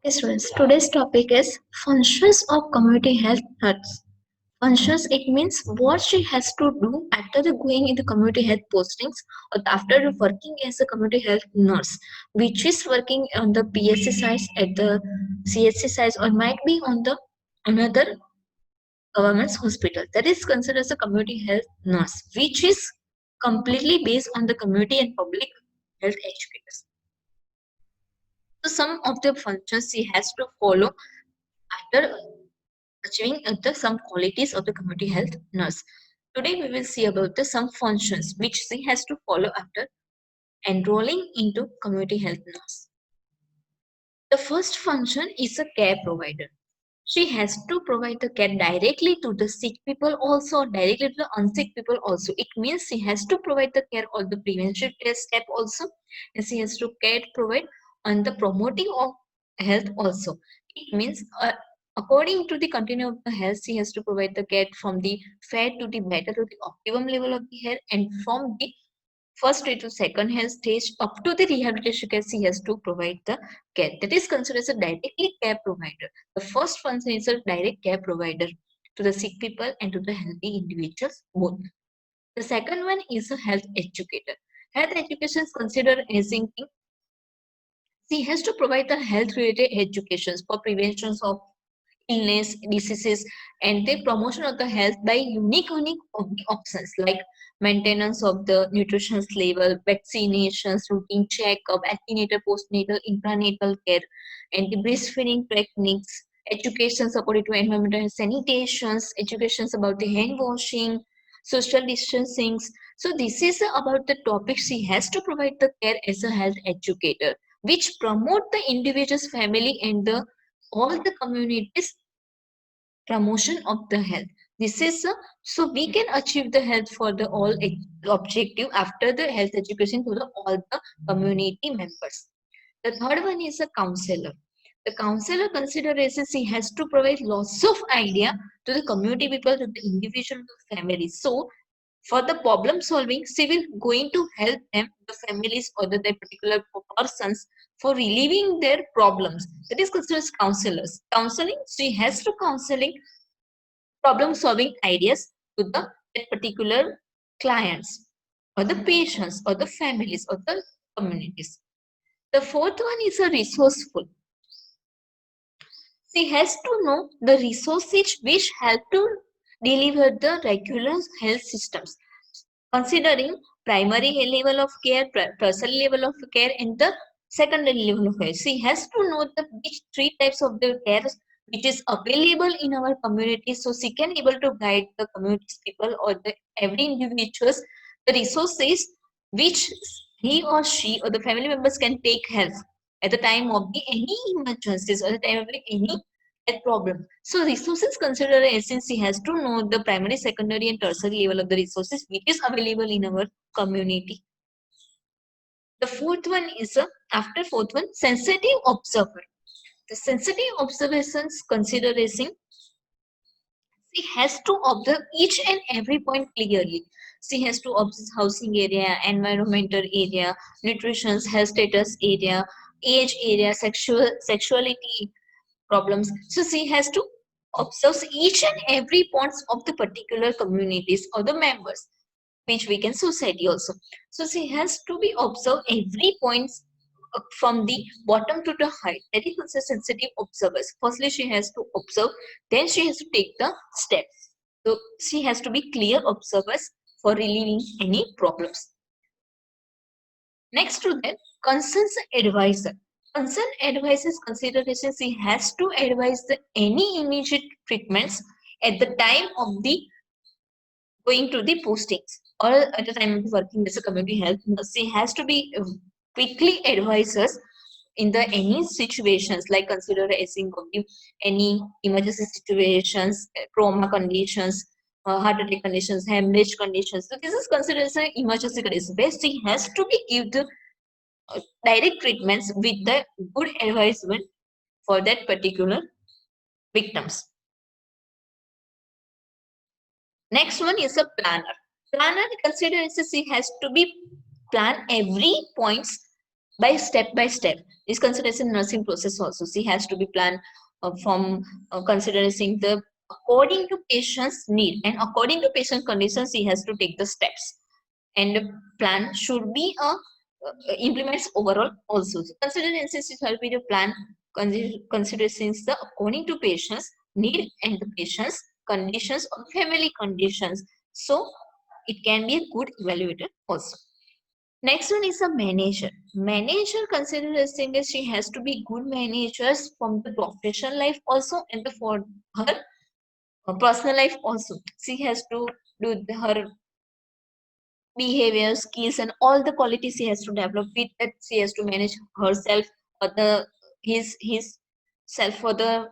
Okay, students, today's topic is functions of community health nurse. Functions, it means what she has to do after the going in the community health postings or after working as a community health nurse, which is working on the PSC sites at the CHC sites or might be on the another government's hospital. That is considered as a community health nurse, which is completely based on the community and public health educators. So some of the functions she has to follow after achieving some qualities of the community health nurse. Today we will see about the some functions which she has to follow after enrolling into community health nurse. The first function is a care provider. She has to provide the care directly to the sick people also, directly to the unsick people also. It means she has to provide the care on the prevention care step also, and she has to care provide on the promoting of health also. It means according to the continuum of the health, she has to provide the care from the fair to the better to the optimum level of the health, and from the first stage to second health stage up to the rehabilitation care, she has to provide the care. That is considered as a directly care provider. The first function is a direct care provider to the sick people and to the healthy individuals both. The second one is a health educator. Health education is considered as in she has to provide the health related educations for prevention of illness, diseases, and the promotion of the health by unique options like maintenance of the nutrition level, vaccinations, routine checkup, antenatal, postnatal, intranatal care, and the breastfeeding techniques, educations according to environmental sanitations, educations about the hand washing, social distancing. So this is about the topic she has to provide the care as a health educator, which promote the individual's family and the all the communities promotion of the health. This is so we can achieve the health for the all objective after the health education to the all the community members. The third one is a counselor. The counselor considerations he has to provide lots of idea to the community people, to the individual, to the family. So for the problem solving, she will going to help them, the families or the particular persons for relieving their problems. That is considered as counselors. Counseling, she has to counseling problem solving ideas to the that particular clients or the patients or the families or the communities. The fourth one is a resourceful. She has to know the resources which help to deliver the regular health systems, considering primary level of care, tertiary level of care, and the secondary level of care. She has to know the which three types of the care which is available in our community, so she can able to guide the community's people or the every individuals the resources which he or she or the family members can take help at the time of the any emergencies or the time of the any health problem. So resources considered essence, he has to know the primary, secondary, and tertiary level of the resources which is available in our community. The fourth one is after fourth one, sensitive observer. The sensitive observations consideration, she has to observe each and every point clearly. She has to observe housing area, environmental area, nutrition, health status area, age area, sexuality problems. So she has to observe each and every points of the particular communities or the members, which we can society also. So she has to be observe every points from the bottom to the height. That is also sensitive observers. Firstly, she has to observe, then she has to take the steps. So she has to be clear observers for relieving any problems. Next to that, concerns advisor. Concern advisor's consideration, she has to advise the any immediate treatments at the time of the going to the postings or at the time of working as a community health nurse. She has to be quickly advise us in the any situations like consider acing of the any emergency situations, trauma conditions, heart attack conditions, hemorrhage conditions. So this is considered as an emergency condition where she has to be give the direct treatments with the good advisement for that particular victims. Next one is a planner. Planner considers she has to be plan every points by step. Is considered as a nursing process also. She has to be planned from considering the according to patient's need and according to patient conditions. She has to take the steps, and the plan should be a implements overall also. So consider instance it help with the plan considerations the according to patient's need and the patient's conditions or family conditions. So it can be a good evaluator also. Next one is a manager. Manager consideration is she has to be good managers from the professional life also and the for her personal life also. She has to do her behavior, skills, and all the qualities she has to develop. With that, she has to manage herself or the his self for the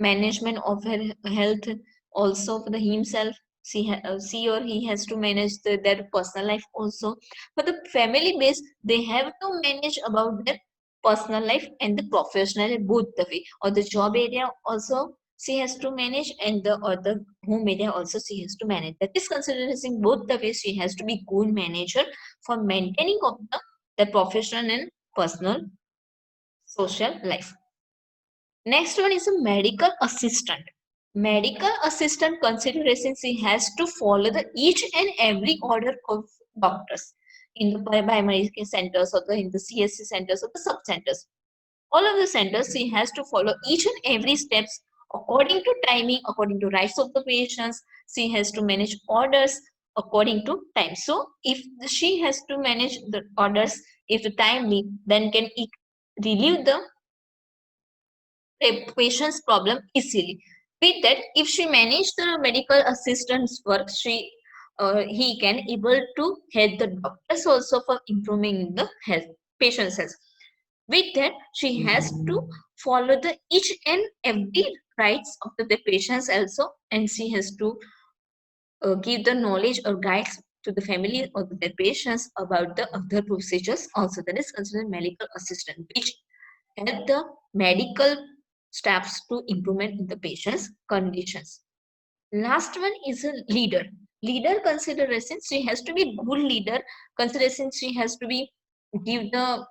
management of her health. Also for the himself, she or he has to manage their personal life also. For the family base, they have to manage about their personal life and the professional both the way. Or the job area also she has to manage, and the other home area also she has to manage. That is considering both the ways. She has to be good manager for maintaining of the professional and personal social life. Next one is a medical assistant. Medical assistant consideration she has to follow the each and every order of doctors in the primary care centers or in the CSC centers or the sub centers. All of the centers she has to follow each and every steps according to timing, according to rights of the patients. She has to manage orders according to time. So if she has to manage the orders if the timely, then can it relieve the patient's problem easily. With that, if she manage the medical assistant's work, he can able to help the doctors also for improving the health patient's health. With that, she has to follow the each and every rights of the patients also, and she has to give the knowledge or guides to the family or the patients about the other procedures also. That is considered medical assistant, which help the medical staffs to implement in the patient's conditions. Last one is a leader. Leader consideration, she has to be good leader. Consideration, she has to be give the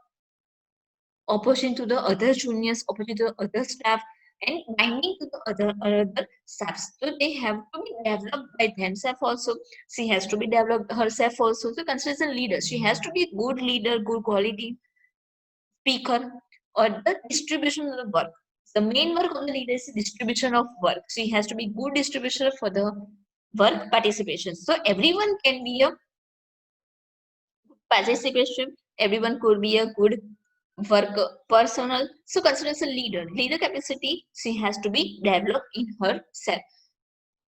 opposition to the other juniors, opposition to the other staff, and binding to the other staffs. So they have to be developed by themselves also. She has to be developed herself also. So considered as a leader, she has to be a good leader, good quality speaker, or the distribution of the work. The main work of the leader is distribution of work. She has to be good distribution for the work participation. So everyone can be a participation. Everyone could be a good worker, personal. So considered as a leader. Leader capacity she has to be developed in herself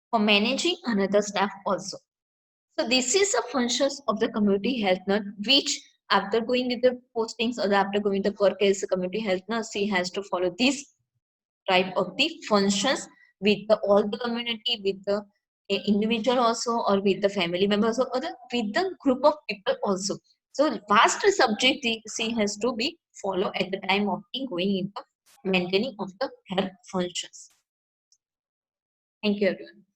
for managing another staff also. So this is a functions of the community health nurse, which after going with the postings or after going with the work as a community health nurse, she has to follow this type of the functions with the all the community, with the individual also, or with the family members, or the, with the group of people also. So vast subject she has to be follow at the time of the going in the maintaining of the health functions. Thank you everyone.